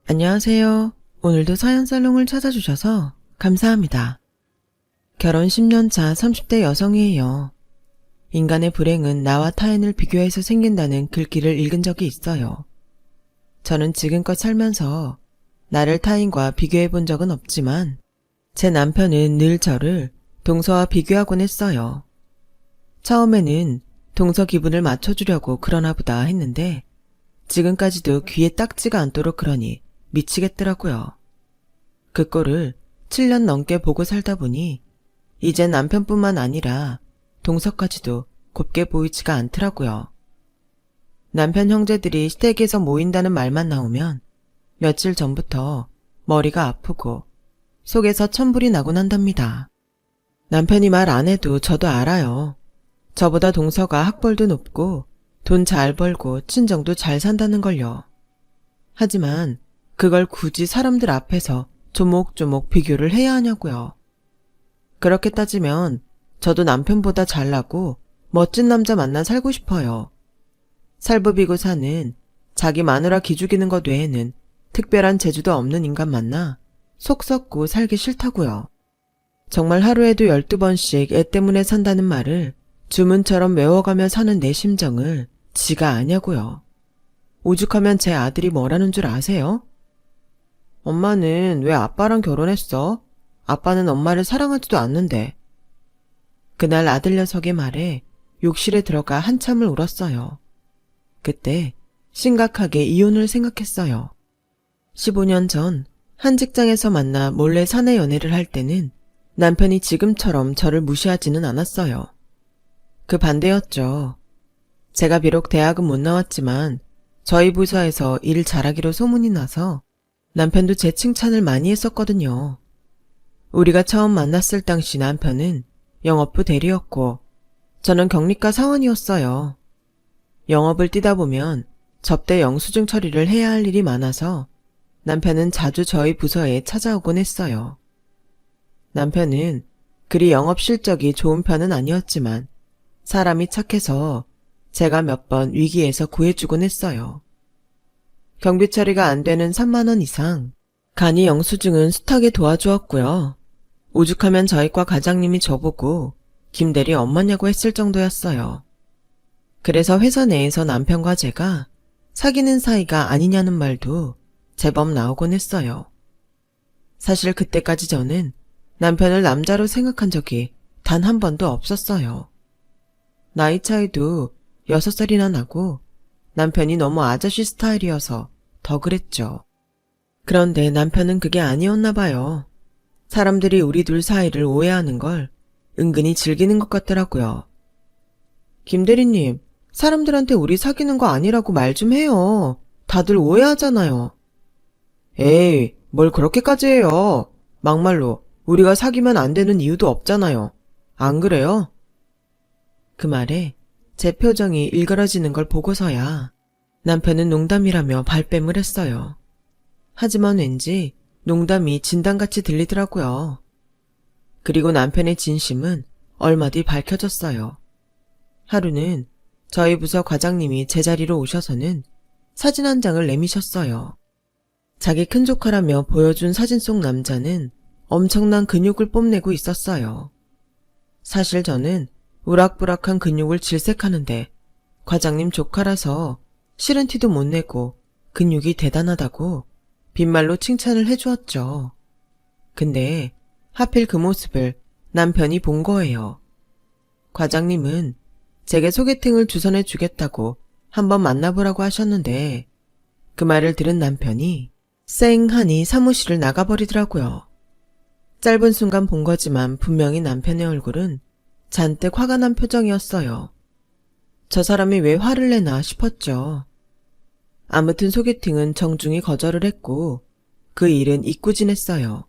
안녕하세요. 오늘도 사연살롱을 찾아주셔서 감사합니다. 결혼 10년 차 30대 여성이에요. 인간의 불행은 나와 타인을 비교해서 생긴다는 글귀를 읽은 적이 있어요. 저는 지금껏 살면서 나를 타인과 비교해 본 적은 없지만 제 남편은 늘 저를 동서와 비교하곤 했어요. 처음에는 동서 기분을 맞춰주려고 그러나 보다 했는데 지금까지도 귀에 딱지가 않도록 그러니 미치겠더라고요. 그 꼴을 7년 넘게 보고 살다 보니 이제 남편뿐만 아니라 동서까지도 곱게 보이지가 않더라고요. 남편 형제들이 시댁에서 모인다는 말만 나오면 며칠 전부터 머리가 아프고 속에서 천불이 나곤 한답니다. 남편이 말 안 해도 저도 알아요. 저보다 동서가 학벌도 높고 돈 잘 벌고 친정도 잘 산다는 걸요. 하지만 그걸 굳이 사람들 앞에서 조목조목 비교를 해야 하냐고요. 그렇게 따지면 저도 남편보다 잘나고 멋진 남자 만나 살고 싶어요. 살부비고 사는 자기 마누라 기죽이는 것 외에는 특별한 재주도 없는 인간 만나 속 썩고 살기 싫다고요. 정말 하루에도 12번씩 애 때문에 산다는 말을 주문처럼 외워가며 사는 내 심정을 지가 아냐고요. 오죽하면 제 아들이 뭐라는 줄 아세요? 엄마는 왜 아빠랑 결혼했어? 아빠는 엄마를 사랑하지도 않는데. 그날 아들 녀석의 말에 욕실에 들어가 한참을 울었어요. 그때 심각하게 이혼을 생각했어요. 15년 전 한 직장에서 만나 몰래 사내 연애를 할 때는 남편이 지금처럼 저를 무시하지는 않았어요. 그 반대였죠. 제가 비록 대학은 못 나왔지만 저희 부서에서 일 잘하기로 소문이 나서 남편도 제 칭찬을 많이 했었거든요. 우리가 처음 만났을 당시 남편은 영업부 대리였고 저는 격리과 사원이었어요. 영업을 뛰다 보면 접대 영수증 처리를 해야 할 일이 많아서 남편은 자주 저희 부서에 찾아오곤 했어요. 남편은 그리 영업 실적이 좋은 편은 아니었지만 사람이 착해서 제가 몇 번 위기에서 구해주곤 했어요. 경비 처리가 안 되는 3만 원 이상, 간이 영수증은 숱하게 도와주었고요. 오죽하면 저희과 과장님이 저보고 김대리 엄마냐고 했을 정도였어요. 그래서 회사 내에서 남편과 제가 사귀는 사이가 아니냐는 말도 제법 나오곤 했어요. 사실 그때까지 저는 남편을 남자로 생각한 적이 단 한 번도 없었어요. 나이 차이도 6살이나 나고 남편이 너무 아저씨 스타일이어서 더 그랬죠. 그런데 남편은 그게 아니었나 봐요. 사람들이 우리 둘 사이를 오해하는 걸 은근히 즐기는 것 같더라고요. 김대리님, 사람들한테 우리 사귀는 거 아니라고 말 좀 해요. 다들 오해하잖아요. 에이, 뭘 그렇게까지 해요. 막말로 우리가 사귀면 안 되는 이유도 없잖아요. 안 그래요? 그 말에 제 표정이 일그러지는 걸 보고서야 남편은 농담이라며 발뺌을 했어요. 하지만 왠지 농담이 진담같이 들리더라고요. 그리고 남편의 진심은 얼마 뒤 밝혀졌어요. 하루는 저희 부서 과장님이 제 자리로 오셔서는 사진 한 장을 내미셨어요. 자기 큰조카라며 보여준 사진 속 남자는 엄청난 근육을 뽐내고 있었어요. 사실 저는 우락부락한 근육을 질색하는데 과장님 조카라서 싫은 티도 못 내고 근육이 대단하다고 빈말로 칭찬을 해주었죠. 근데 하필 그 모습을 남편이 본 거예요. 과장님은 제게 소개팅을 주선해 주겠다고 한번 만나보라고 하셨는데 그 말을 들은 남편이 쌩하니 사무실을 나가버리더라고요. 짧은 순간 본 거지만 분명히 남편의 얼굴은 잔뜩 화가 난 표정이었어요. 저 사람이 왜 화를 내나 싶었죠. 아무튼 소개팅은 정중히 거절을 했고 그 일은 잊고 지냈어요.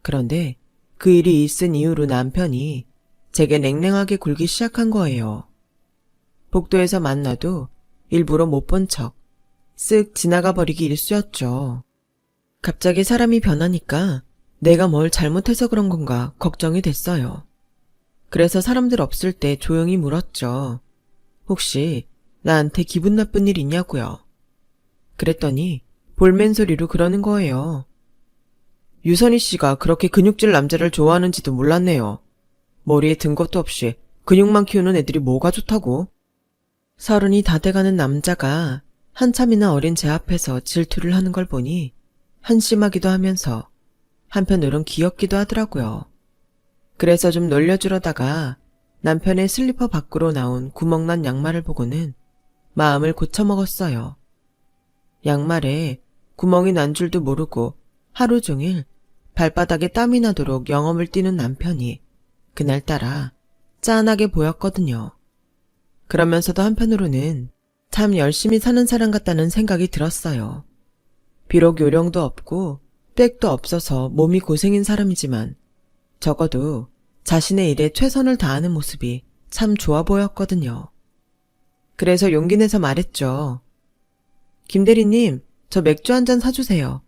그런데 그 일이 있은 이후로 남편이 제게 냉랭하게 굴기 시작한 거예요. 복도에서 만나도 일부러 못 본 척 쓱 지나가 버리기 일쑤였죠. 갑자기 사람이 변하니까 내가 뭘 잘못해서 그런 건가 걱정이 됐어요. 그래서 사람들 없을 때 조용히 물었죠. 혹시 나한테 기분 나쁜 일 있냐고요. 그랬더니 볼멘 소리로 그러는 거예요. 유선희 씨가 그렇게 근육질 남자를 좋아하는지도 몰랐네요. 머리에 든 것도 없이 근육만 키우는 애들이 뭐가 좋다고? 30이 다 돼가는 남자가 한참이나 어린 제 앞에서 질투를 하는 걸 보니 한심하기도 하면서 한편으론 귀엽기도 하더라고요. 그래서 좀 놀려주려다가 남편의 슬리퍼 밖으로 나온 구멍난 양말을 보고는 마음을 고쳐먹었어요. 양말에 구멍이 난 줄도 모르고 하루 종일 발바닥에 땀이 나도록 영업을 뛰는 남편이 그날따라 짠하게 보였거든요. 그러면서도 한편으로는 참 열심히 사는 사람 같다는 생각이 들었어요. 비록 요령도 없고 백도 없어서 몸이 고생인 사람이지만 적어도 자신의 일에 최선을 다하는 모습이 참 좋아 보였거든요. 그래서 용기 내서 말했죠. 김 대리님, 저 맥주 한 잔 사주세요.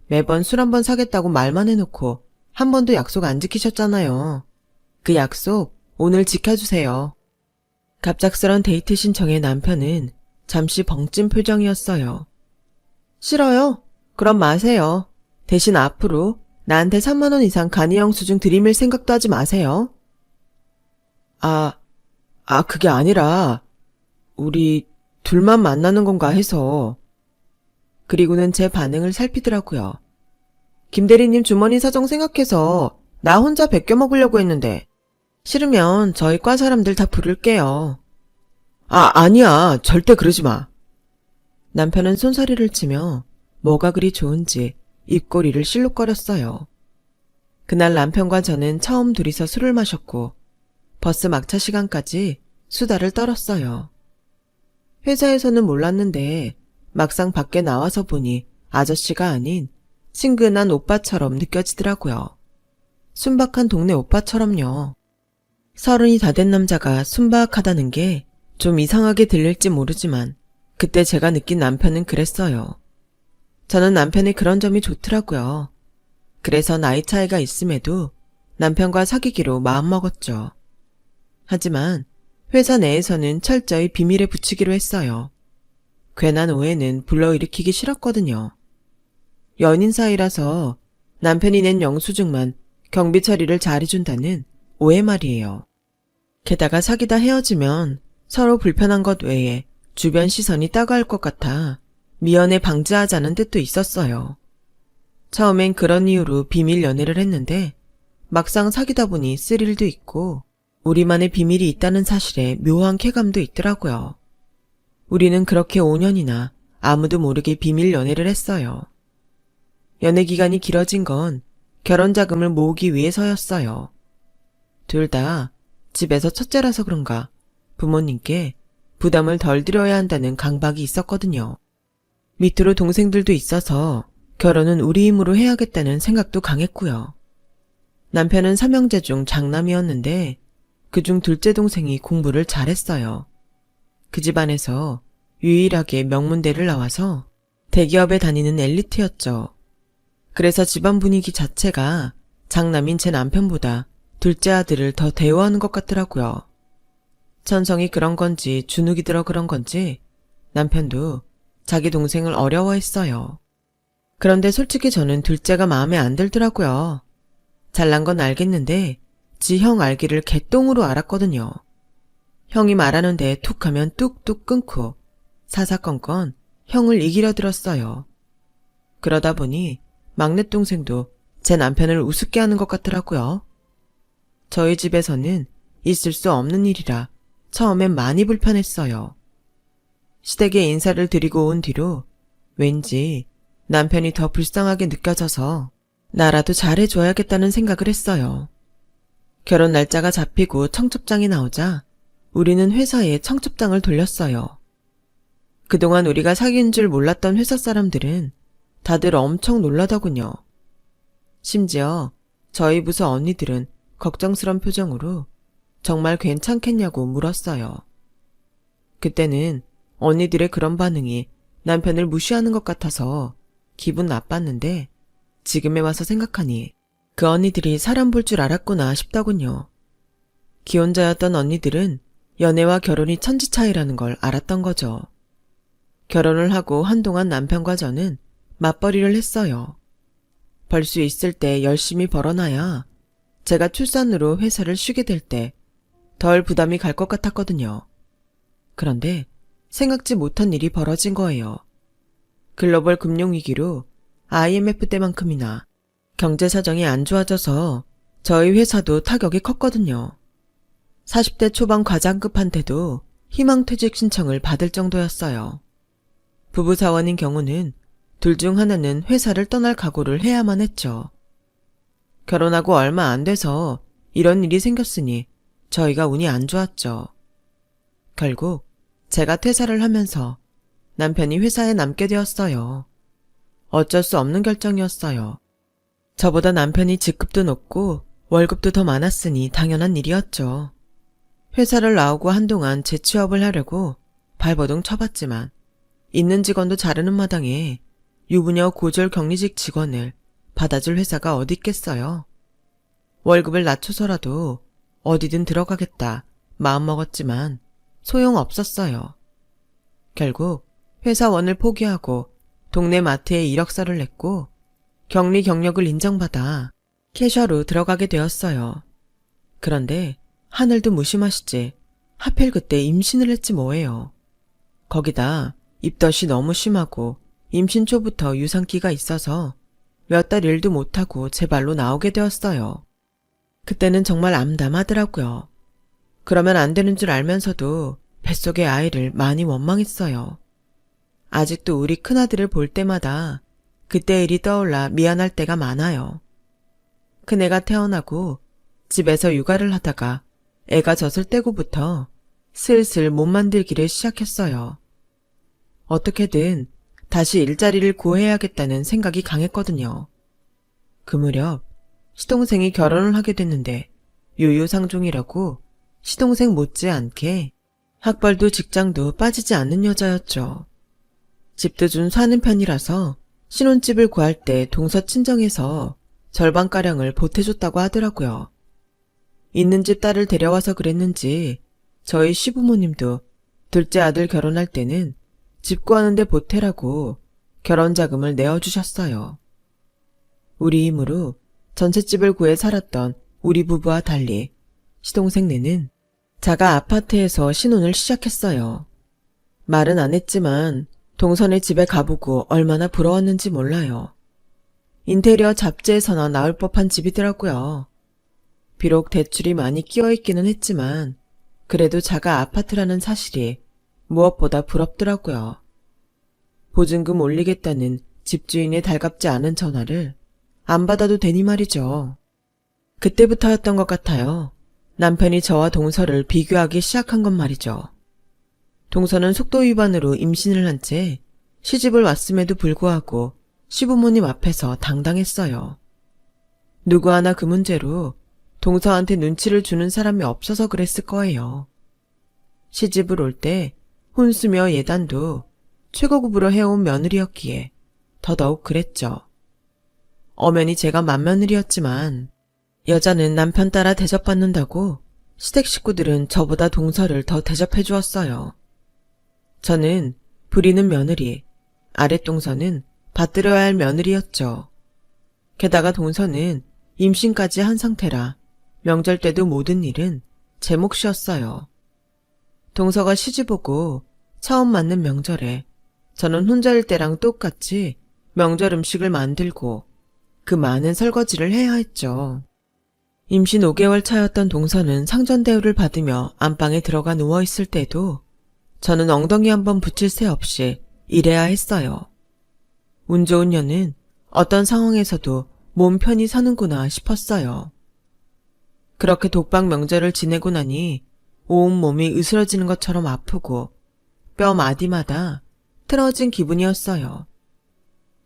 매번 술 한 번 사겠다고 말만 해놓고 한 번도 약속 안 지키셨잖아요. 그 약속 오늘 지켜주세요. 갑작스런 데이트 신청에 남편은 잠시 벙찐 표정이었어요. 싫어요? 그럼 마세요. 대신 앞으로 나한테 3만 원 이상 간이영수증 들이밀 생각도 하지 마세요. 그게 아니라 우리 둘만 만나는 건가 해서. 그리고는 제 반응을 살피더라고요. 김 대리님 주머니 사정 생각해서 나 혼자 베껴 먹으려고 했는데 싫으면 저희 과 사람들 다 부를게요. 아니야. 절대 그러지 마. 남편은 손사래를 치며 뭐가 그리 좋은지 입꼬리를 실룩거렸어요. 그날 남편과 저는 처음 둘이서 술을 마셨고 버스 막차 시간까지 수다를 떨었어요. 회사에서는 몰랐는데 막상 밖에 나와서 보니 아저씨가 아닌 친근한 오빠처럼 느껴지더라고요. 순박한 동네 오빠처럼요. 30이 다 된 남자가 순박하다는 게 좀 이상하게 들릴지 모르지만 그때 제가 느낀 남편은 그랬어요. 저는 남편의 그런 점이 좋더라고요. 그래서 나이 차이가 있음에도 남편과 사귀기로 마음먹었죠. 하지만 회사 내에서는 철저히 비밀에 붙이기로 했어요. 괜한 오해는 불러일으키기 싫었거든요. 연인 사이라서 남편이 낸 영수증만 경비 처리를 잘해준다는 오해 말이에요. 게다가 사귀다 헤어지면 서로 불편한 것 외에 주변 시선이 따가울 것 같아 미연에 방지하자는 뜻도 있었어요. 처음엔 그런 이유로 비밀 연애를 했는데 막상 사귀다 보니 스릴도 있고 우리만의 비밀이 있다는 사실에 묘한 쾌감도 있더라고요. 우리는 그렇게 5년이나 아무도 모르게 비밀 연애를 했어요. 연애 기간이 길어진 건 결혼 자금을 모으기 위해서였어요. 둘 다 집에서 첫째라서 그런가 부모님께 부담을 덜 들여야 한다는 강박이 있었거든요. 밑으로 동생들도 있어서 결혼은 우리 힘으로 해야겠다는 생각도 강했고요. 남편은 3형제 중 장남이었는데 그중 둘째 동생이 공부를 잘했어요. 그 집안에서 유일하게 명문대를 나와서 대기업에 다니는 엘리트였죠. 그래서 집안 분위기 자체가 장남인 제 남편보다 둘째 아들을 더 대우하는 것 같더라고요. 천성이 그런 건지 주눅이 들어 그런 건지 남편도 자기 동생을 어려워했어요. 그런데 솔직히 저는 둘째가 마음에 안 들더라고요. 잘난 건 알겠는데 지 형 알기를 개똥으로 알았거든요. 형이 말하는데 툭 하면 뚝뚝 끊고 사사건건 형을 이기려 들었어요. 그러다 보니 막내 동생도 제 남편을 우습게 하는 것 같더라고요. 저희 집에서는 있을 수 없는 일이라 처음엔 많이 불편했어요. 시댁에 인사를 드리고 온 뒤로 왠지 남편이 더 불쌍하게 느껴져서 나라도 잘해줘야겠다는 생각을 했어요. 결혼 날짜가 잡히고 청첩장이 나오자 우리는 회사에 청첩장을 돌렸어요. 그동안 우리가 사귄 줄 몰랐던 회사 사람들은 다들 엄청 놀라더군요. 심지어 저희 부서 언니들은 걱정스런 표정으로 정말 괜찮겠냐고 물었어요. 그때는 언니들의 그런 반응이 남편을 무시하는 것 같아서 기분 나빴는데 지금에 와서 생각하니 그 언니들이 사람 볼 줄 알았구나 싶더군요. 기혼자였던 언니들은 연애와 결혼이 천지 차이라는 걸 알았던 거죠. 결혼을 하고 한동안 남편과 저는 맞벌이를 했어요. 벌 수 있을 때 열심히 벌어놔야 제가 출산으로 회사를 쉬게 될 때 덜 부담이 갈 것 같았거든요. 그런데 생각지 못한 일이 벌어진 거예요. 글로벌 금융위기로 IMF 때만큼이나 경제 사정이 안 좋아져서 저희 회사도 타격이 컸거든요. 40대 초반 과장급한테도 희망퇴직 신청을 받을 정도였어요. 부부 사원인 경우는 둘 중 하나는 회사를 떠날 각오를 해야만 했죠. 결혼하고 얼마 안 돼서 이런 일이 생겼으니 저희가 운이 안 좋았죠. 결국 제가 퇴사를 하면서 남편이 회사에 남게 되었어요. 어쩔 수 없는 결정이었어요. 저보다 남편이 직급도 높고 월급도 더 많았으니 당연한 일이었죠. 회사를 나오고 한동안 재취업을 하려고 발버둥 쳐봤지만 있는 직원도 자르는 마당에 유부녀 고졸 격리직 직원을 받아줄 회사가 어디 있겠어요. 월급을 낮춰서라도 어디든 들어가겠다 마음먹었지만 소용없었어요. 결국 회사원을 포기하고 동네 마트에 이력서를 냈고 격리 경력을 인정받아 캐셔로 들어가게 되었어요. 그런데 하늘도 무심하시지 하필 그때 임신을 했지 뭐예요. 거기다 입덧이 너무 심하고 임신 초부터 유산기가 있어서 몇 달 일도 못하고 제 발로 나오게 되었어요. 그때는 정말 암담하더라고요. 그러면 안 되는 줄 알면서도 뱃속의 아이를 많이 원망했어요. 아직도 우리 큰아들을 볼 때마다 그때 일이 떠올라 미안할 때가 많아요. 큰애가 태어나고 집에서 육아를 하다가 애가 젖을 때고부터 슬슬 몸 만들기를 시작했어요. 어떻게든 다시 일자리를 구해야겠다는 생각이 강했거든요. 그 무렵 시동생이 결혼을 하게 됐는데 유유상종이라고 시동생 못지않게 학벌도 직장도 빠지지 않는 여자였죠. 집도 좀 사는 편이라서 신혼집을 구할 때 동서 친정에서 절반가량을 보태줬다고 하더라고요. 있는 집 딸을 데려와서 그랬는지 저희 시부모님도 둘째 아들 결혼할 때는 집 구하는데 보태라고 결혼자금을 내어주셨어요. 우리 힘으로 전셋집을 구해 살았던 우리 부부와 달리 시동생네는 자가 아파트에서 신혼을 시작했어요. 말은 안 했지만 동선의 집에 가보고 얼마나 부러웠는지 몰라요. 인테리어 잡지에서나 나올 법한 집이더라고요. 비록 대출이 많이 끼어있기는 했지만 그래도 자가 아파트라는 사실이 무엇보다 부럽더라고요. 보증금 올리겠다는 집주인의 달갑지 않은 전화를 안 받아도 되니 말이죠. 그때부터였던 것 같아요. 남편이 저와 동서를 비교하기 시작한 건 말이죠. 동서는 속도 위반으로 임신을 한 채 시집을 왔음에도 불구하고 시부모님 앞에서 당당했어요. 누구 하나 그 문제로 동서한테 눈치를 주는 사람이 없어서 그랬을 거예요. 시집을 올 때 혼수며 예단도 최고급으로 해온 며느리였기에 더더욱 그랬죠. 엄연히 제가 맏며느리였지만 여자는 남편 따라 대접받는다고 시댁 식구들은 저보다 동서를 더 대접해 주었어요. 저는 부리는 며느리, 아랫동서는 받들어야 할 며느리였죠. 게다가 동서는 임신까지 한 상태라 명절 때도 모든 일은 제 몫이었어요. 동서가 시집 오고 처음 맞는 명절에 저는 혼자일 때랑 똑같이 명절 음식을 만들고 그 많은 설거지를 해야 했죠. 임신 5개월 차였던 동서는 상전 대우를 받으며 안방에 들어가 누워있을 때도 저는 엉덩이 한번 붙일 새 없이 일해야 했어요. 운 좋은 년은 어떤 상황에서도 몸 편히 사는구나 싶었어요. 그렇게 독박 명절을 지내고 나니 온몸이 으스러지는 것처럼 아프고 뼈 마디마다 틀어진 기분이었어요.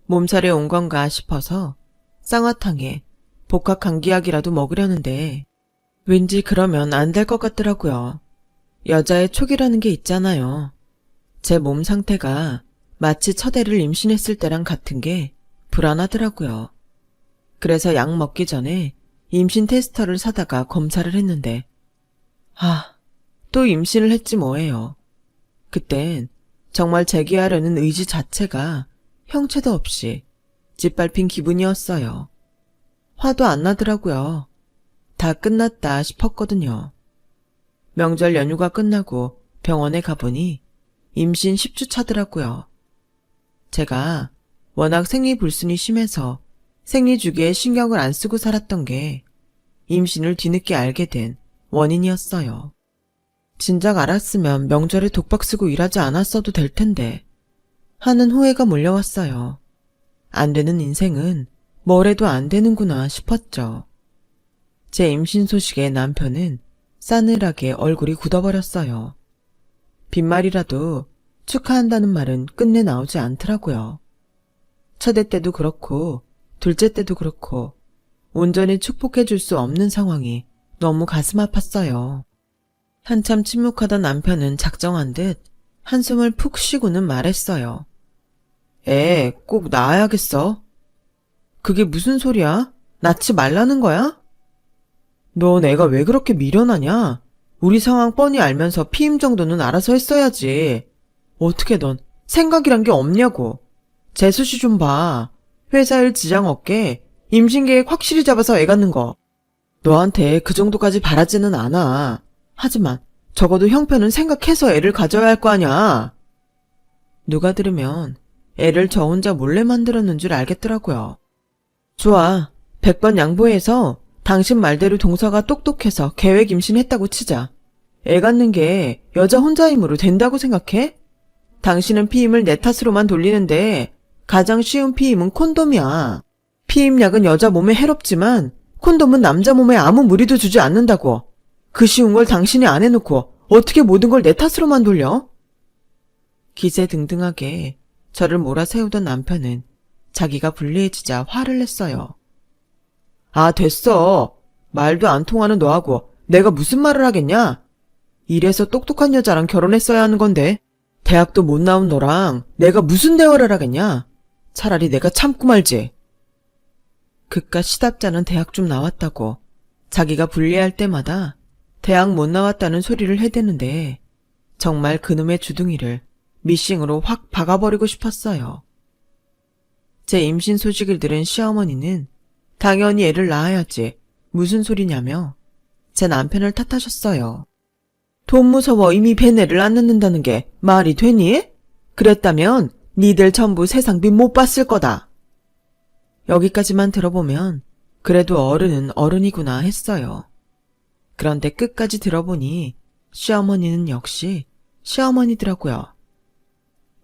몸살에 온 건가 싶어서 쌍화탕에 복합 감기약이라도 먹으려는데 왠지 그러면 안 될 것 같더라고요. 여자의 촉이라는 게 있잖아요. 제 몸 상태가 마치 첫애를 임신했을 때랑 같은 게 불안하더라고요. 그래서 약 먹기 전에 임신 테스터를 사다가 검사를 했는데 또 임신을 했지 뭐예요. 그땐 정말 재기하려는 의지 자체가 형체도 없이 짓밟힌 기분이었어요. 화도 안 나더라고요. 다 끝났다 싶었거든요. 명절 연휴가 끝나고 병원에 가보니 임신 10주 차더라고요. 제가 워낙 생리불순이 심해서 생리주기에 신경을 안 쓰고 살았던 게 임신을 뒤늦게 알게 된 원인이었어요. 진작 알았으면 명절에 독박 쓰고 일하지 않았어도 될 텐데 하는 후회가 몰려왔어요. 안 되는 인생은 뭘 해도 안 되는구나 싶었죠. 제 임신 소식에 남편은 싸늘하게 얼굴이 굳어버렸어요. 빈말이라도 축하한다는 말은 끝내 나오지 않더라고요. 첫애 때도 그렇고 둘째 때도 그렇고 온전히 축복해 줄 수 없는 상황이 너무 가슴 아팠어요. 한참 침묵하던 남편은 작정한 듯 한숨을 푹 쉬고는 말했어요. 애 꼭 낳아야겠어. 그게 무슨 소리야? 낳지 말라는 거야? 넌 애가 왜 그렇게 미련하냐? 우리 상황 뻔히 알면서 피임 정도는 알아서 했어야지. 어떻게 넌 생각이란 게 없냐고. 재수씨 좀 봐. 회사 일 지장 없게 임신 계획 확실히 잡아서 애 갖는 거. 너한테 그 정도까지 바라지는 않아. 하지만 적어도 형편은 생각해서 애를 가져야 할 거 아냐. 누가 들으면 애를 저 혼자 몰래 만들었는 줄 알겠더라고요. 좋아. 100번 양보해서 당신 말대로 동서가 똑똑해서 계획 임신했다고 치자. 애 갖는 게 여자 혼자 힘으로 된다고 생각해? 당신은 피임을 내 탓으로만 돌리는데 가장 쉬운 피임은 콘돔이야. 피임약은 여자 몸에 해롭지만 콘돔은 남자 몸에 아무 무리도 주지 않는다고. 그 쉬운 걸 당신이 안 해놓고 어떻게 모든 걸 내 탓으로만 돌려? 기세등등하게 저를 몰아세우던 남편은 자기가 불리해지자 화를 냈어요. 아, 됐어. 말도 안 통하는 너하고 내가 무슨 말을 하겠냐? 이래서 똑똑한 여자랑 결혼했어야 하는 건데 대학도 못 나온 너랑 내가 무슨 대화를 하겠냐? 차라리 내가 참고 말지. 그깟 시답자는 대학 좀 나왔다고 자기가 불리할 때마다 대학 못 나왔다는 소리를 해대는데 정말 그놈의 주둥이를 미싱으로 확 박아버리고 싶었어요. 제 임신 소식을 들은 시어머니는 당연히 애를 낳아야지 무슨 소리냐며 제 남편을 탓하셨어요. 돈 무서워 이미 벤 애를 안 낳는다는 게 말이 되니? 그랬다면 니들 전부 세상비 못 봤을 거다. 여기까지만 들어보면 그래도 어른은 어른이구나 했어요. 그런데 끝까지 들어보니 시어머니는 역시 시어머니더라고요.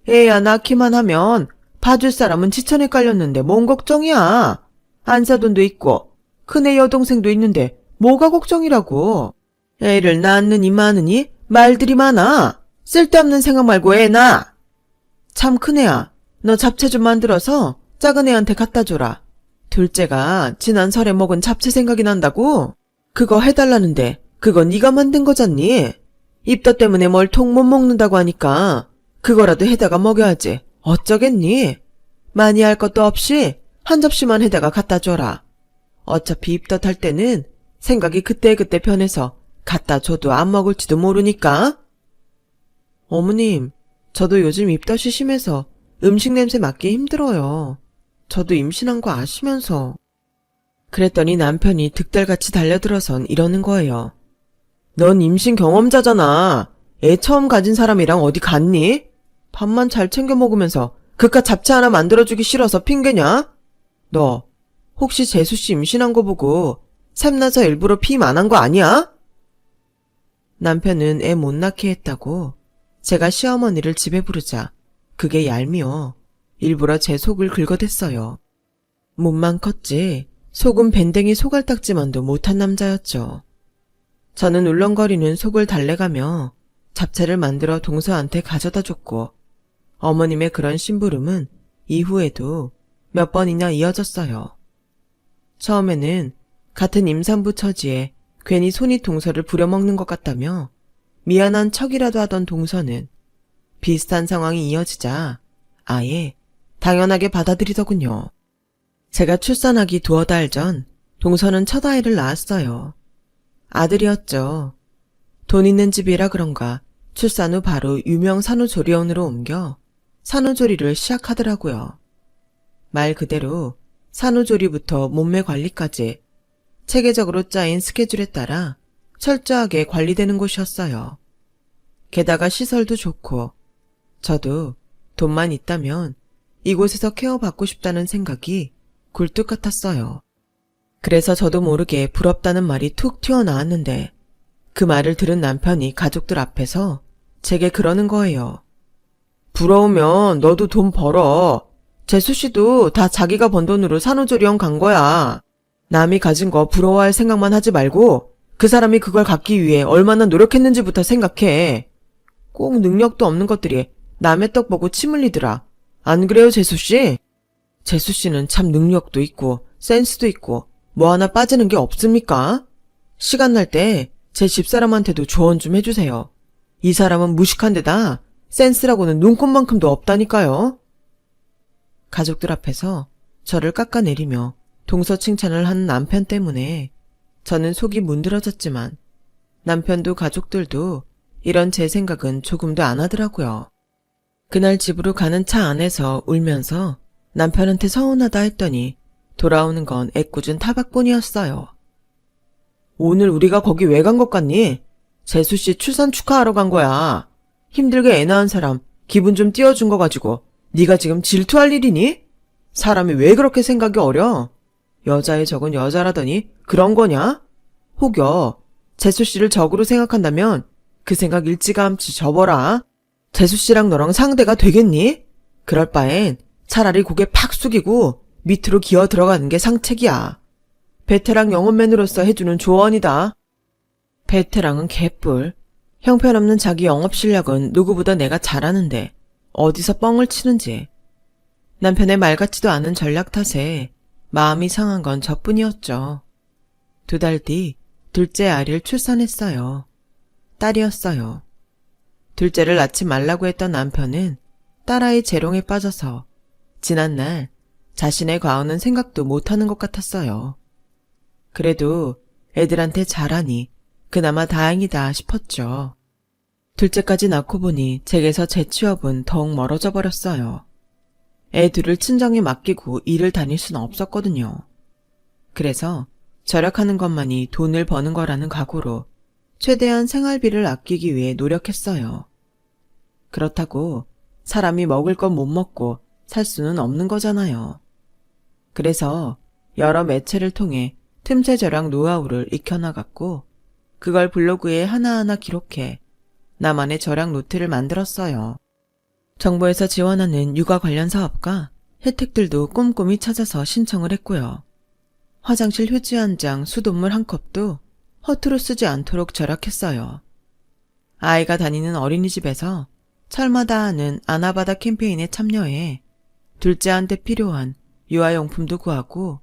애야 낳기만 하면 봐줄 사람은 지천에 깔렸는데 뭔 걱정이야. 안사돈도 있고 큰애 여동생도 있는데 뭐가 걱정이라고. 애를 낳느니 마느니 말들이 많아. 쓸데없는 생각 말고 애 낳아. 참 큰애야, 너 잡채 좀 만들어서 작은 애한테 갖다 줘라. 둘째가 지난 설에 먹은 잡채 생각이 난다고? 그거 해달라는데 그거 네가 만든 거잖니? 입덧 때문에 뭘 통 못 먹는다고 하니까 그거라도 해다가 먹여야지. 어쩌겠니? 많이 할 것도 없이 한 접시만 해다가 갖다 줘라. 어차피 입덧할 때는 생각이 그때그때 변해서 갖다 줘도 안 먹을지도 모르니까. 어머님, 저도 요즘 입덧이 심해서 음식 냄새 맡기 힘들어요. 저도 임신한 거 아시면서. 그랬더니 남편이 득달같이 달려들어선 이러는 거예요. 넌 임신 경험자잖아. 애 처음 가진 사람이랑 어디 갔니? 밥만 잘 챙겨 먹으면서 그깟 잡채 하나 만들어주기 싫어서 핑계냐? 너 혹시 재수씨 임신한 거 보고 샘나서 일부러 피임 안 한 거 아니야? 남편은 애 못 낳게 했다고 제가 시어머니를 집에 부르자 그게 얄미워 일부러 제 속을 긁어댔어요. 몸만 컸지 속은 밴댕이 소갈딱지만도 못한 남자였죠. 저는 울렁거리는 속을 달래가며 잡채를 만들어 동서한테 가져다 줬고 어머님의 그런 심부름은 이후에도 몇 번이나 이어졌어요. 처음에는 같은 임산부 처지에 괜히 손이 동서를 부려먹는 것 같다며 미안한 척이라도 하던 동서는 비슷한 상황이 이어지자 아예 당연하게 받아들이더군요. 제가 출산하기 두어 달 전 동서는 첫 아이를 낳았어요. 아들이었죠. 돈 있는 집이라 그런가 출산 후 바로 유명 산후조리원으로 옮겨 산후조리를 시작하더라고요. 말 그대로 산후조리부터 몸매 관리까지 체계적으로 짜인 스케줄에 따라 철저하게 관리되는 곳이었어요. 게다가 시설도 좋고 저도 돈만 있다면 이곳에서 케어받고 싶다는 생각이 굴뚝 같았어요. 그래서 저도 모르게 부럽다는 말이 툭 튀어나왔는데 그 말을 들은 남편이 가족들 앞에서 제게 그러는 거예요. 부러우면 너도 돈 벌어. 재수 씨도 다 자기가 번 돈으로 산후조리원 간 거야. 남이 가진 거 부러워할 생각만 하지 말고 그 사람이 그걸 갖기 위해 얼마나 노력했는지부터 생각해. 꼭 능력도 없는 것들이 남의 떡 보고 침 흘리더라. 안 그래요, 재수 씨? 재수 씨는 참 능력도 있고 센스도 있고 뭐 하나 빠지는 게 없습니까? 시간 날 때 제 집사람한테도 조언 좀 해주세요. 이 사람은 무식한 데다 센스라고는 눈꼽만큼도 없다니까요. 가족들 앞에서 저를 깎아내리며 동서 칭찬을 한 남편 때문에 저는 속이 문드러졌지만 남편도 가족들도 이런 제 생각은 조금도 안 하더라고요. 그날 집으로 가는 차 안에서 울면서 남편한테 서운하다 했더니 돌아오는 건 애꿎은 타박뿐이었어요. 오늘 우리가 거기 왜 간 것 같니? 재수씨 출산 축하하러 간 거야. 힘들게 애 낳은 사람 기분 좀 띄워준 거 가지고 네가 지금 질투할 일이니? 사람이 왜 그렇게 생각이 어려? 여자의 적은 여자라더니 그런 거냐? 혹여 재수씨를 적으로 생각한다면 그 생각 일찌감치 접어라. 재수씨랑 너랑 상대가 되겠니? 그럴 바엔 차라리 고개 팍 숙이고 밑으로 기어 들어가는 게 상책이야. 베테랑 영업맨으로서 해주는 조언이다. 베테랑은 개뿔. 형편없는 자기 영업 실력은 누구보다 내가 잘하는데 어디서 뻥을 치는지. 남편의 말 같지도 않은 전략 탓에 마음이 상한 건 저뿐이었죠. 2달 뒤 둘째 아이를 출산했어요. 딸이었어요. 둘째를 낳지 말라고 했던 남편은 딸아이 재롱에 빠져서 지난날 자신의 과언은 생각도 못하는 것 같았어요. 그래도 애들한테 잘하니 그나마 다행이다 싶었죠. 둘째까지 낳고 보니 제게서 제 취업은 더욱 멀어져 버렸어요. 애 둘을 친정에 맡기고 일을 다닐 수는 없었거든요. 그래서 절약하는 것만이 돈을 버는 거라는 각오로 최대한 생활비를 아끼기 위해 노력했어요. 그렇다고 사람이 먹을 건 못 먹고 살 수는 없는 거잖아요. 그래서 여러 매체를 통해 틈새 절약 노하우를 익혀나갔고 그걸 블로그에 하나하나 기록해 나만의 절약 노트를 만들었어요. 정부에서 지원하는 육아 관련 사업과 혜택들도 꼼꼼히 찾아서 신청을 했고요. 화장실 휴지 한 장, 수돗물 한 컵도 허투루 쓰지 않도록 절약했어요. 아이가 다니는 어린이집에서 철마다 하는 아나바다 캠페인에 참여해 둘째한테 필요한 유아용품도 구하고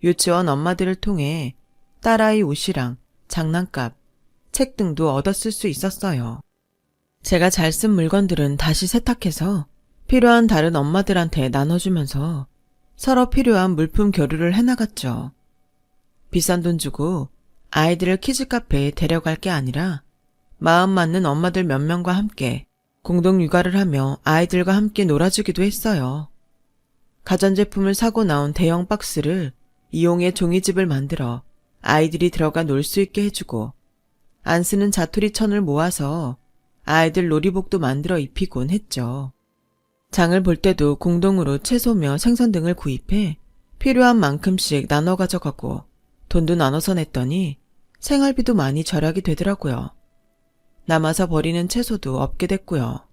유치원 엄마들을 통해 딸아이 옷이랑 장난감, 책 등도 얻었을 수 있었어요. 제가 잘 쓴 물건들은 다시 세탁해서 필요한 다른 엄마들한테 나눠주면서 서로 필요한 물품 교류를 해나갔죠. 비싼 돈 주고 아이들을 키즈카페에 데려갈 게 아니라 마음 맞는 엄마들 몇 명과 함께 공동 육아를 하며 아이들과 함께 놀아주기도 했어요. 가전제품을 사고 나온 대형 박스를 이용해 종이집을 만들어 아이들이 들어가 놀 수 있게 해주고 안 쓰는 자투리 천을 모아서 아이들 놀이복도 만들어 입히곤 했죠. 장을 볼 때도 공동으로 채소며 생선 등을 구입해 필요한 만큼씩 나눠 가져가고 돈도 나눠서 냈더니 생활비도 많이 절약이 되더라고요. 남아서 버리는 채소도 없게 됐고요.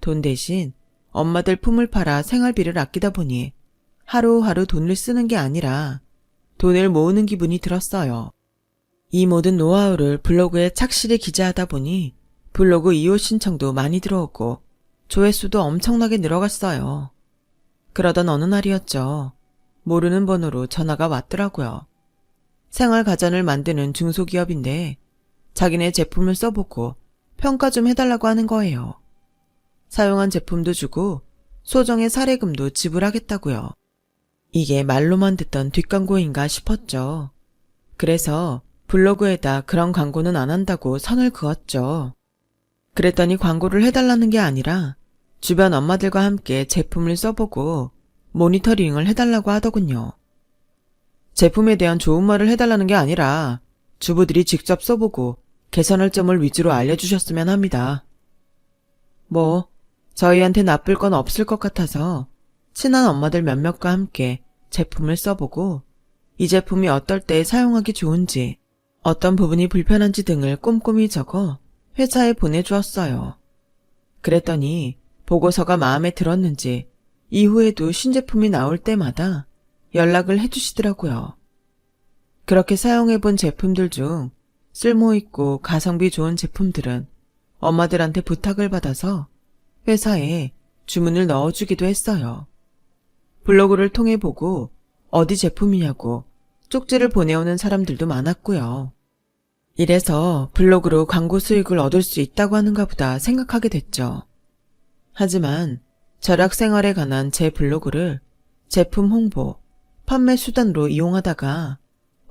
돈 대신 엄마들 품을 팔아 생활비를 아끼다 보니 하루하루 돈을 쓰는 게 아니라 돈을 모으는 기분이 들었어요. 이 모든 노하우를 블로그에 착실히 기재하다 보니 블로그 이호 신청도 많이 들어오고 조회수도 엄청나게 늘어갔어요. 그러던 어느 날이었죠. 모르는 번호로 전화가 왔더라고요. 생활가전을 만드는 중소기업인데 자기네 제품을 써보고 평가 좀 해달라고 하는 거예요. 사용한 제품도 주고 소정의 사례금도 지불하겠다고요. 이게 말로만 듣던 뒷광고인가 싶었죠. 그래서 블로그에다 그런 광고는 안 한다고 선을 그었죠. 그랬더니 광고를 해달라는 게 아니라 주변 엄마들과 함께 제품을 써보고 모니터링을 해달라고 하더군요. 제품에 대한 좋은 말을 해달라는 게 아니라 주부들이 직접 써보고 개선할 점을 위주로 알려주셨으면 합니다. 저희한테 나쁠 건 없을 것 같아서 친한 엄마들 몇몇과 함께 제품을 써보고 이 제품이 어떨 때 사용하기 좋은지, 어떤 부분이 불편한지 등을 꼼꼼히 적어 회사에 보내주었어요. 그랬더니 보고서가 마음에 들었는지 이후에도 신제품이 나올 때마다 연락을 해주시더라고요. 그렇게 사용해본 제품들 중 쓸모있고 가성비 좋은 제품들은 엄마들한테 부탁을 받아서 회사에 주문을 넣어주기도 했어요. 블로그를 통해 보고 어디 제품이냐고 쪽지를 보내오는 사람들도 많았고요. 이래서 블로그로 광고 수익을 얻을 수 있다고 하는가 보다 생각하게 됐죠. 하지만 절약 생활에 관한 제 블로그를 제품 홍보, 판매 수단으로 이용하다가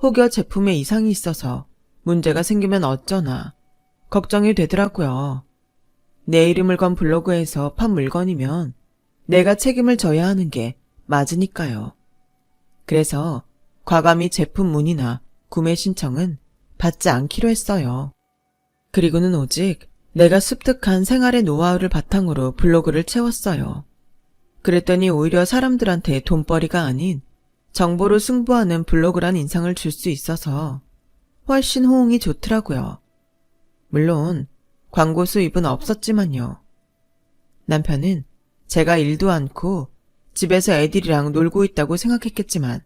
혹여 제품에 이상이 있어서 문제가 생기면 어쩌나 걱정이 되더라고요. 내 이름을 건 블로그에서 판 물건이면 내가 책임을 져야 하는 게 맞으니까요. 그래서 과감히 제품 문의나 구매 신청은 받지 않기로 했어요. 그리고는 오직 내가 습득한 생활의 노하우를 바탕으로 블로그를 채웠어요. 그랬더니 오히려 사람들한테 돈벌이가 아닌 정보로 승부하는 블로그란 인상을 줄 수 있어서 훨씬 호응이 좋더라고요. 물론 광고 수입은 없었지만요. 남편은 제가 일도 않고 집에서 애들이랑 놀고 있다고 생각했겠지만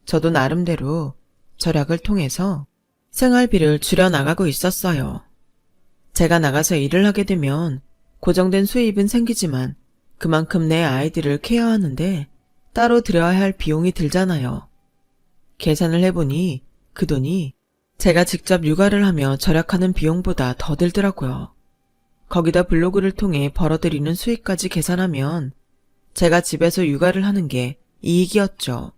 저도 나름대로 절약을 통해서 생활비를 줄여나가고 있었어요. 제가 나가서 일을 하게 되면 고정된 수입은 생기지만 그만큼 내 아이들을 케어하는데 따로 들여야 할 비용이 들잖아요. 계산을 해보니 그 돈이 제가 직접 육아를 하며 절약하는 비용보다 더 들더라고요. 거기다 블로그를 통해 벌어들이는 수익까지 계산하면 제가 집에서 육아를 하는 게 이익이었죠.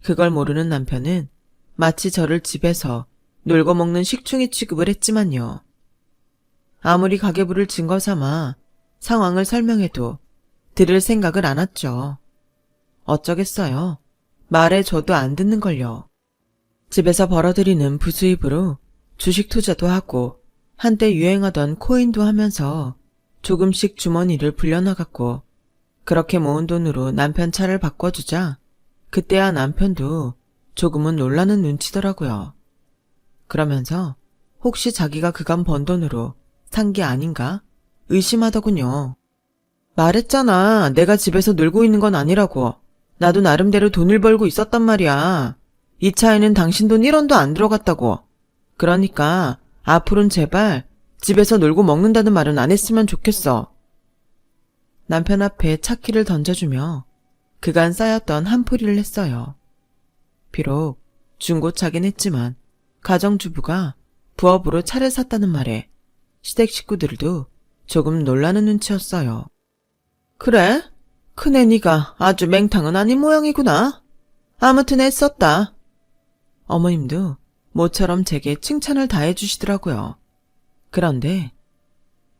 그걸 모르는 남편은 마치 저를 집에서 놀고 먹는 식충이 취급을 했지만요. 아무리 가계부를 증거 삼아 상황을 설명해도 들을 생각을 안 했죠. 어쩌겠어요. 말해줘도 안 듣는걸요. 집에서 벌어들이는 부수입으로 주식 투자도 하고 한때 유행하던 코인도 하면서 조금씩 주머니를 불려나갔고 그렇게 모은 돈으로 남편 차를 바꿔주자 그때야 남편도 조금은 놀라는 눈치더라고요. 그러면서 혹시 자기가 그간 번 돈으로 산 게 아닌가 의심하더군요. 말했잖아. 내가 집에서 놀고 있는 건 아니라고. 나도 나름대로 돈을 벌고 있었단 말이야. 이 차에는 당신 돈 1원도 안 들어갔다고. 그러니까 앞으로는 제발 집에서 놀고 먹는다는 말은 안 했으면 좋겠어. 남편 앞에 차키를 던져주며 그간 쌓였던 한풀이를 했어요. 비록 중고차긴 했지만 가정주부가 부업으로 차를 샀다는 말에 시댁 식구들도 조금 놀라는 눈치였어요. 그래? 큰애 니가 아주 맹탕은 아닌 모양이구나. 아무튼 애썼다. 어머님도 모처럼 제게 칭찬을 다 해주시더라고요. 그런데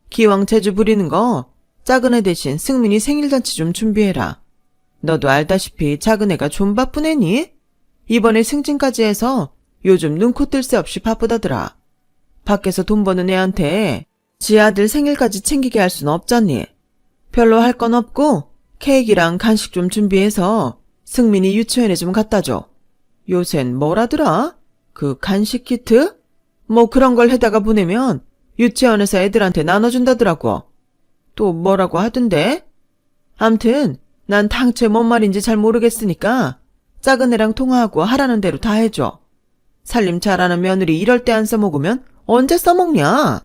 기왕 재주 부리는 거 작은 애 대신 승민이 생일잔치 좀 준비해라. 너도 알다시피 작은 애가 좀 바쁜 애니? 이번에 승진까지 해서 요즘 눈코 뜰 새 없이 바쁘다더라. 밖에서 돈 버는 애한테 지 아들 생일까지 챙기게 할 순 없잖니. 별로 할 건 없고 케이크랑 간식 좀 준비해서 승민이 유치원에 좀 갖다 줘. 요샌 뭐라더라? 그 간식 키트? 뭐 그런 걸 해다가 보내면 유치원에서 애들한테 나눠준다더라고. 또 뭐라고 하던데? 암튼 난 당최 뭔 말인지 잘 모르겠으니까 작은 애랑 통화하고 하라는 대로 다 해줘. 살림 잘하는 며느리 이럴 때 안 써먹으면 언제 써먹냐?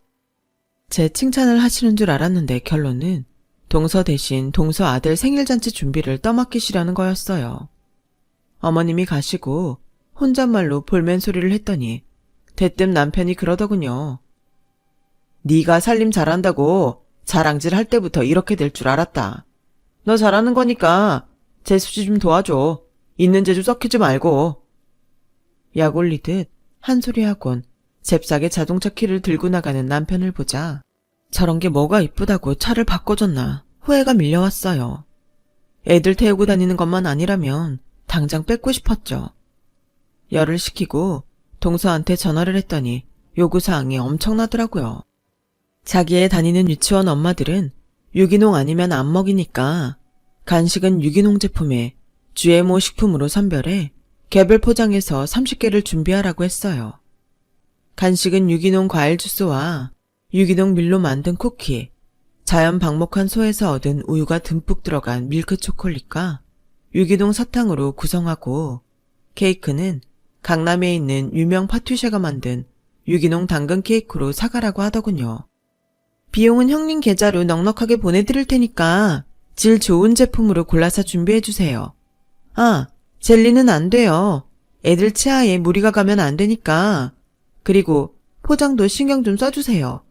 제 칭찬을 하시는 줄 알았는데 결론은 동서 대신 동서 아들 생일잔치 준비를 떠맡기시라는 거였어요. 어머님이 가시고 혼잣말로 볼멘 소리를 했더니 대뜸 남편이 그러더군요. 네가 살림 잘한다고 자랑질 할 때부터 이렇게 될 줄 알았다. 너 잘하는 거니까 재수씨 좀 도와줘. 있는 재주 썩히지 말고. 약 올리듯 한 소리하곤 잽싸게 자동차 키를 들고 나가는 남편을 보자 저런 게 뭐가 이쁘다고 차를 바꿔줬나 후회가 밀려왔어요. 애들 태우고 다니는 것만 아니라면 당장 뺏고 싶었죠. 열을 식히고 동서한테 전화를 했더니 요구사항이 엄청나더라고요. 자기애 다니는 유치원 엄마들은 유기농 아니면 안 먹이니까 간식은 유기농 제품에 GMO 식품으로 선별해 개별 포장해서 30개를 준비하라고 했어요. 간식은 유기농 과일 주스와 유기농 밀로 만든 쿠키, 자연 방목한 소에서 얻은 우유가 듬뿍 들어간 밀크 초콜릿과 유기농 사탕으로 구성하고 케이크는 강남에 있는 유명 파티쉐가 만든 유기농 당근 케이크로 사가라고 하더군요. 비용은 형님 계좌로 넉넉하게 보내드릴 테니까 질 좋은 제품으로 골라서 준비해주세요. 아, 젤리는 안 돼요. 애들 치아에 무리가 가면 안 되니까. 그리고 포장도 신경 좀 써주세요.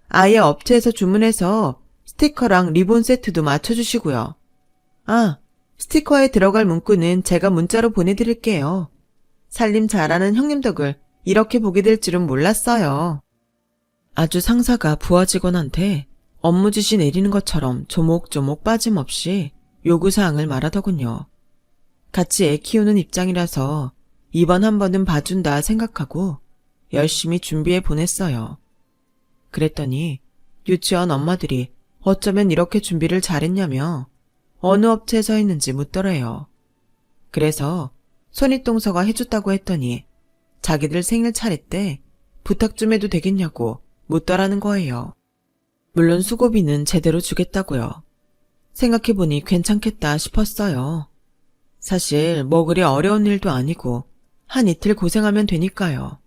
아예 업체에서 주문해서 스티커랑 리본 세트도 맞춰주시고요. 아, 스티커에 들어갈 문구는 제가 문자로 보내드릴게요. 살림 잘하는 형님 덕을 이렇게 보게 될 줄은 몰랐어요. 아주 상사가 부하 직원한테 업무 지시 내리는 것처럼 조목조목 빠짐없이 요구사항을 말하더군요. 같이 애 키우는 입장이라서 이번 한 번은 봐준다 생각하고 열심히 준비해 보냈어요. 그랬더니 유치원 엄마들이 어쩌면 이렇게 준비를 잘했냐며 어느 업체에서 했는지 묻더래요. 그래서 손윗동서가 해줬다고 했더니 자기들 생일 차례 때 부탁 좀 해도 되겠냐고 묻더라는 거예요. 물론 수고비는 제대로 주겠다고요. 생각해보니 괜찮겠다 싶었어요. 사실 뭐 그리 어려운 일도 아니고 한 이틀 고생하면 되니까요.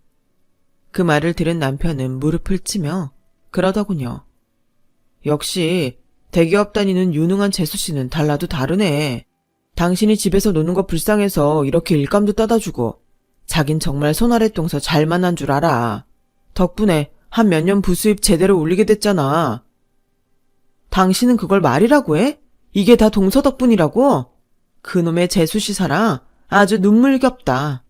그 말을 들은 남편은 무릎을 치며 그러더군요. 역시 대기업 다니는 유능한 재수씨는 달라도 다르네. 당신이 집에서 노는 거 불쌍해서 이렇게 일감도 따다주고 자긴 정말 손아래똥서 잘 만난 줄 알아. 덕분에 한 몇 년 부수입 제대로 올리게 됐잖아. 당신은 그걸 말이라고 해? 이게 다 동서 덕분이라고? 그놈의 재수씨 사랑 아주 눈물겹다.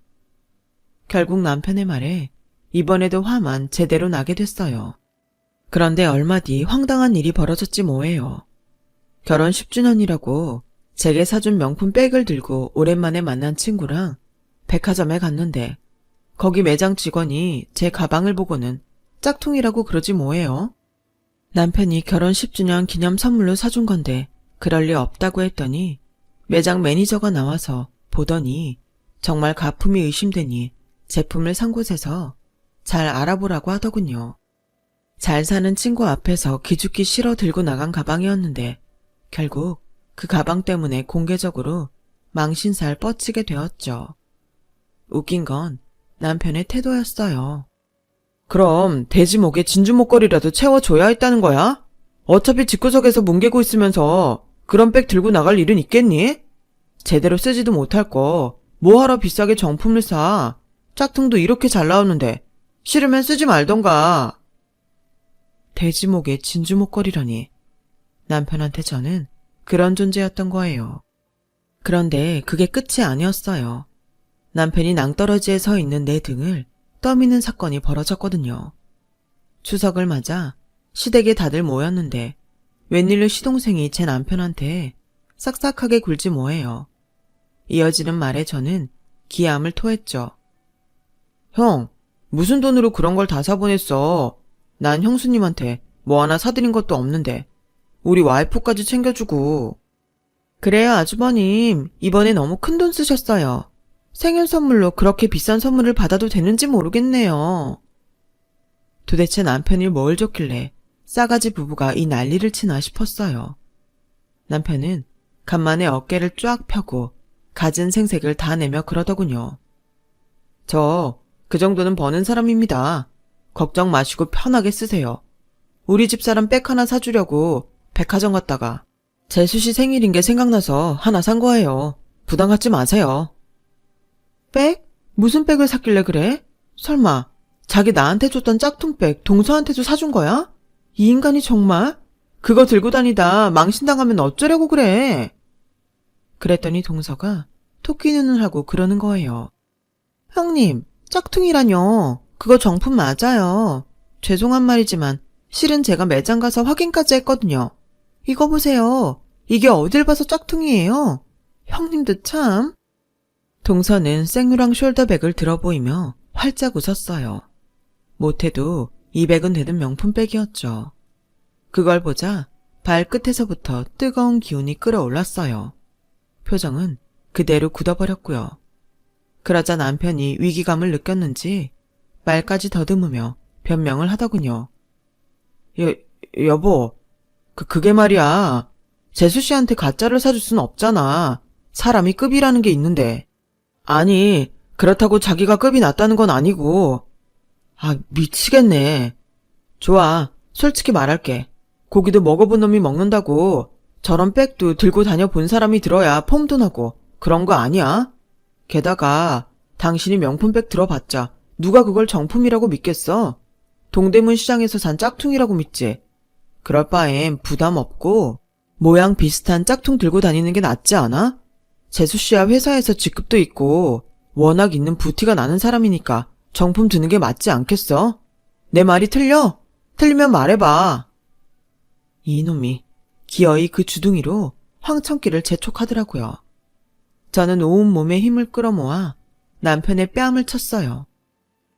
결국 남편의 말에 이번에도 화만 제대로 나게 됐어요. 그런데 얼마 뒤 황당한 일이 벌어졌지 뭐예요. 결혼 10주년이라고 제게 사준 명품 백을 들고 오랜만에 만난 친구랑 백화점에 갔는데 거기 매장 직원이 제 가방을 보고는 짝퉁이라고 그러지 뭐예요. 남편이 결혼 10주년 기념 선물로 사준 건데 그럴 리 없다고 했더니 매장 매니저가 나와서 보더니 정말 가품이 의심되니 제품을 산 곳에서 잘 알아보라고 하더군요. 잘 사는 친구 앞에서 기죽기 싫어 들고 나간 가방이었는데 결국 그 가방 때문에 공개적으로 망신살 뻗치게 되었죠. 웃긴 건 남편의 태도였어요. 그럼 돼지 목에 진주 목걸이라도 채워줘야 했다는 거야? 어차피 집구석에서 뭉개고 있으면서 그런 백 들고 나갈 일은 있겠니? 제대로 쓰지도 못할 거 뭐하러 비싸게 정품을 사? 짝퉁도 이렇게 잘 나오는데 싫으면 쓰지 말던가. 돼지 목에 진주 목걸이라니. 남편한테 저는 그런 존재였던 거예요. 그런데 그게 끝이 아니었어요. 남편이 낭떠러지에 서 있는 내 등을 떠미는 사건이 벌어졌거든요. 추석을 맞아 시댁에 다들 모였는데 웬일로 시동생이 제 남편한테 싹싹하게 굴지 뭐예요. 이어지는 말에 저는 기함을 토했죠. 형, 무슨 돈으로 그런 걸 다 사보냈어. 난 형수님한테 뭐 하나 사드린 것도 없는데 우리 와이프까지 챙겨주고. 그래요 아주버님, 이번에 너무 큰 돈 쓰셨어요. 생일 선물로 그렇게 비싼 선물을 받아도 되는지 모르겠네요. 도대체 남편이 뭘 줬길래 싸가지 부부가 이 난리를 치나 싶었어요. 남편은 간만에 어깨를 쫙 펴고 갖은 생색을 다 내며 그러더군요. 저 그 정도는 버는 사람입니다. 걱정 마시고 편하게 쓰세요. 우리 집사람 백 하나 사주려고 백화점 갔다가 재수씨 생일인 게 생각나서 하나 산 거예요. 부담 갖지 마세요. 백? 무슨 백을 샀길래 그래? 설마 자기 나한테 줬던 짝퉁백 동서한테도 사준 거야? 이 인간이 정말? 그거 들고 다니다 망신당하면 어쩌려고 그래? 그랬더니 동서가 토끼 눈을 하고 그러는 거예요. 형님, 짝퉁이라뇨. 그거 정품 맞아요. 죄송한 말이지만 실은 제가 매장 가서 확인까지 했거든요. 이거 보세요. 이게 어딜 봐서 짝퉁이에요? 형님도 참. 동서는 생누랑 숄더백을 들어보이며 활짝 웃었어요. 못해도 200은 되는 명품백이었죠. 그걸 보자 발끝에서부터 뜨거운 기운이 끌어올랐어요. 표정은 그대로 굳어버렸고요. 그러자 남편이 위기감을 느꼈는지 말까지 더듬으며 변명을 하더군요. 여보, 그게 말이야. 재수 씨한테 가짜를 사줄 순 없잖아. 사람이 급이라는 게 있는데. 아니, 그렇다고 자기가 급이 낮다는 건 아니고. 아, 미치겠네. 좋아, 솔직히 말할게. 고기도 먹어본 놈이 먹는다고 저런 백도 들고 다녀본 사람이 들어야 폼도 나고 그런 거 아니야? 게다가 당신이 명품백 들어봤자 누가 그걸 정품이라고 믿겠어? 동대문 시장에서 산 짝퉁이라고 믿지. 그럴 바엔 부담 없고 모양 비슷한 짝퉁 들고 다니는 게 낫지 않아? 재수씨야 회사에서 직급도 있고 워낙 있는 부티가 나는 사람이니까 정품 드는 게 맞지 않겠어? 내 말이 틀려? 틀리면 말해봐. 이놈이 기어이 그 주둥이로 황천길을 재촉하더라고요. 저는 온몸에 힘을 끌어모아 남편의 뺨을 쳤어요.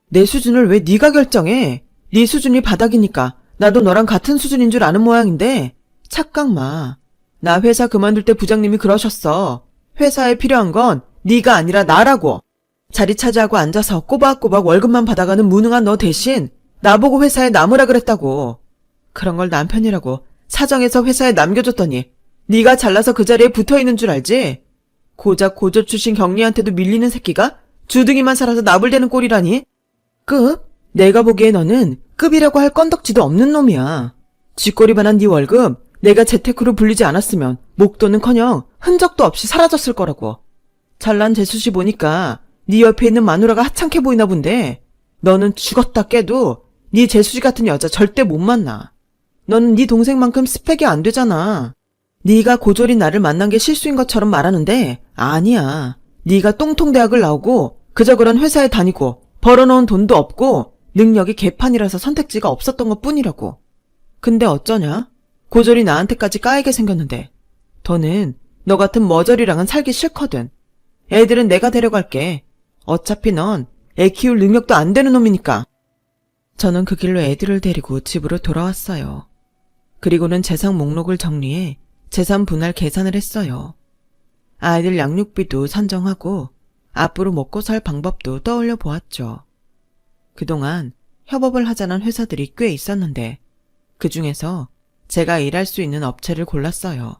내 수준을 왜 네가 결정해? 네 수준이 바닥이니까 나도 너랑 같은 수준인 줄 아는 모양인데 착각 마. 나 회사 그만둘 때 부장님이 그러셨어. 회사에 필요한 건 네가 아니라 나라고. 자리 차지하고 앉아서 꼬박꼬박 월급만 받아가는 무능한 너 대신 나보고 회사에 남으라 그랬다고. 그런 걸 남편이라고 사정해서 회사에 남겨줬더니 네가 잘나서 그 자리에 붙어있는 줄 알지? 고작 고졸 출신 경리한테도 밀리는 새끼가 주둥이만 살아서 나불대는 꼴이라니? 급? 내가 보기에 너는 급이라고 할 건덕지도 없는 놈이야. 쥐꼬리만한 네 월급 내가 재테크로 불리지 않았으면 목돈은커녕 흔적도 없이 사라졌을 거라고. 잘난 재수씨 보니까 네 옆에 있는 마누라가 하찮게 보이나 본데 너는 죽었다 깨도 네 재수씨 같은 여자 절대 못 만나. 너는 네 동생만큼 스펙이 안 되잖아. 네가 고졸인 나를 만난 게 실수인 것처럼 말하는데 아니야. 네가 똥통대학을 나오고 그저 그런 회사에 다니고 벌어놓은 돈도 없고 능력이 개판이라서 선택지가 없었던 것뿐이라고. 근데 어쩌냐? 고졸이 나한테까지 까이게 생겼는데 더는 너 같은 머저리랑은 살기 싫거든. 애들은 내가 데려갈게. 어차피 넌 애 키울 능력도 안 되는 놈이니까. 저는 그 길로 애들을 데리고 집으로 돌아왔어요. 그리고는 재산 목록을 정리해 재산 분할 계산을 했어요. 아이들 양육비도 산정하고 앞으로 먹고 살 방법도 떠올려 보았죠. 그동안 협업을 하자는 회사들이 꽤 있었는데 그 중에서 제가 일할 수 있는 업체를 골랐어요.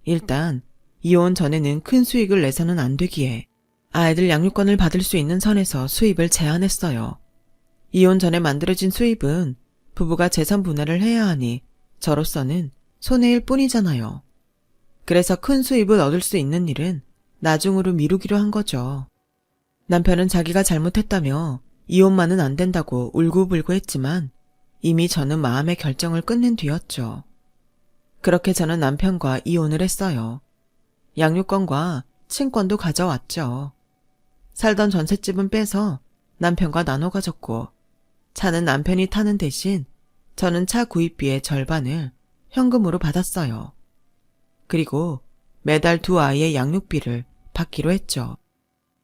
일단 이혼 전에는 큰 수익을 내서는 안 되기에 아이들 양육권을 받을 수 있는 선에서 수입을 제한했어요. 이혼 전에 만들어진 수입은 부부가 재산 분할을 해야 하니 저로서는 손해일 뿐이잖아요. 그래서 큰 수입을 얻을 수 있는 일은 나중으로 미루기로 한 거죠. 남편은 자기가 잘못했다며 이혼만은 안 된다고 울고불고 했지만 이미 저는 마음의 결정을 끝낸 뒤였죠. 그렇게 저는 남편과 이혼을 했어요. 양육권과 친권도 가져왔죠. 살던 전셋집은 빼서 남편과 나눠 가졌고 차는 남편이 타는 대신 저는 차 구입비의 절반을 현금으로 받았어요. 그리고 매달 두 아이의 양육비를 받기로 했죠.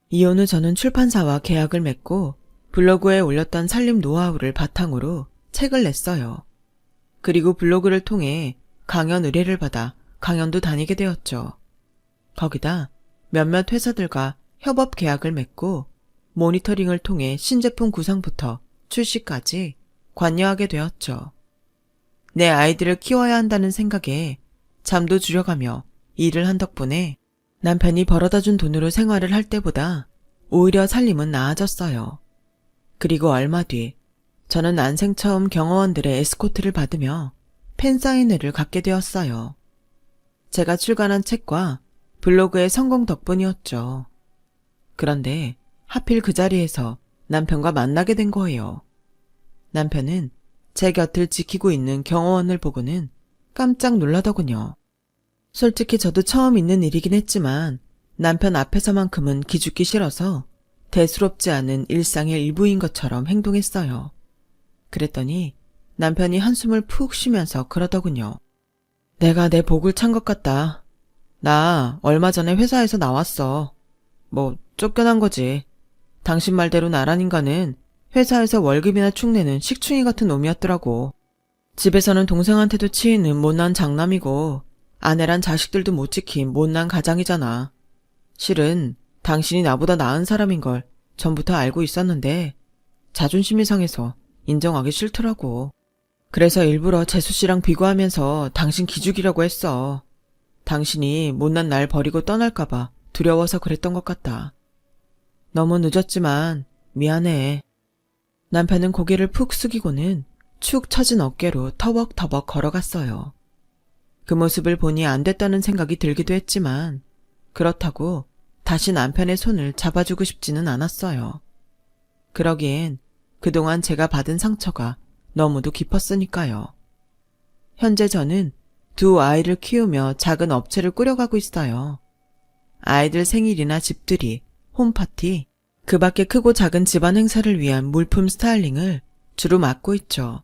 이혼 후 저는 출판사와 계약을 맺고 블로그에 올렸던 살림 노하우를 바탕으로 책을 냈어요. 그리고 블로그를 통해 강연 의뢰를 받아 강연도 다니게 되었죠. 거기다 몇몇 회사들과 협업 계약을 맺고 모니터링을 통해 신제품 구상부터 출시까지 관여하게 되었죠. 내 아이들을 키워야 한다는 생각에 잠도 줄여가며 일을 한 덕분에 남편이 벌어다준 돈으로 생활을 할 때보다 오히려 살림은 나아졌어요. 그리고 얼마 뒤 저는 난생 처음 경호원들의 에스코트를 받으며 팬사인회를 갖게 되었어요. 제가 출간한 책과 블로그의 성공 덕분이었죠. 그런데 하필 그 자리에서 남편과 만나게 된 거예요. 남편은 제 곁을 지키고 있는 경호원을 보고는 깜짝 놀라더군요. 솔직히 저도 처음 있는 일이긴 했지만 남편 앞에서만큼은 기죽기 싫어서 대수롭지 않은 일상의 일부인 것처럼 행동했어요. 그랬더니 남편이 한숨을 푹 쉬면서 그러더군요. 내가 내 복을 찬 것 같다. 나 얼마 전에 회사에서 나왔어. 뭐 쫓겨난 거지. 당신 말대로 나란 인간은 회사에서 월급이나 축내는 식충이 같은 놈이었더라고. 집에서는 동생한테도 치이는 못난 장남이고 아내란 자식들도 못 지킨 못난 가장이잖아. 실은 당신이 나보다 나은 사람인 걸 전부터 알고 있었는데 자존심이 상해서 인정하기 싫더라고. 그래서 일부러 재수 씨랑 비교하면서 당신 기죽이려고 했어. 당신이 못난 날 버리고 떠날까봐 두려워서 그랬던 것 같다. 너무 늦었지만 미안해. 남편은 고개를 푹 숙이고는 축 처진 어깨로 터벅터벅 걸어갔어요. 그 모습을 보니 안 됐다는 생각이 들기도 했지만 그렇다고 다시 남편의 손을 잡아주고 싶지는 않았어요. 그러기엔 그동안 제가 받은 상처가 너무도 깊었으니까요. 현재 저는 두 아이를 키우며 작은 업체를 꾸려가고 있어요. 아이들 생일이나 집들이, 홈파티, 그 밖에 크고 작은 집안 행사를 위한 물품 스타일링을 주로 맡고 있죠.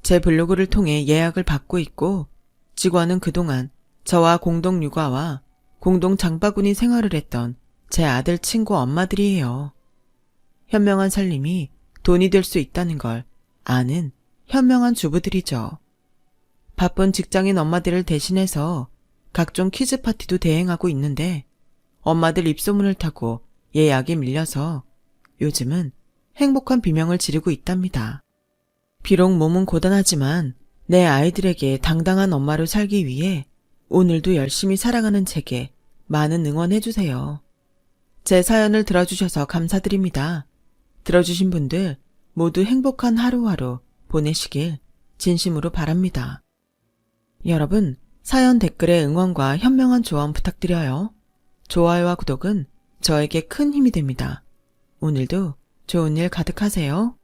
제 블로그를 통해 예약을 받고 있고 직원은 그동안 저와 공동 육아와 공동 장바구니 생활을 했던 제 아들 친구 엄마들이에요. 현명한 살림이 돈이 될 수 있다는 걸 아는 현명한 주부들이죠. 바쁜 직장인 엄마들을 대신해서 각종 퀴즈 파티도 대행하고 있는데 엄마들 입소문을 타고 예약이 밀려서 요즘은 행복한 비명을 지르고 있답니다. 비록 몸은 고단하지만 내 아이들에게 당당한 엄마로 살기 위해 오늘도 열심히 살아가는 제게 많은 응원해주세요. 제 사연을 들어주셔서 감사드립니다. 들어주신 분들 모두 행복한 하루하루 보내시길 진심으로 바랍니다. 여러분, 사연 댓글에 응원과 현명한 조언 부탁드려요. 좋아요와 구독은 저에게 큰 힘이 됩니다. 오늘도 좋은 일 가득하세요.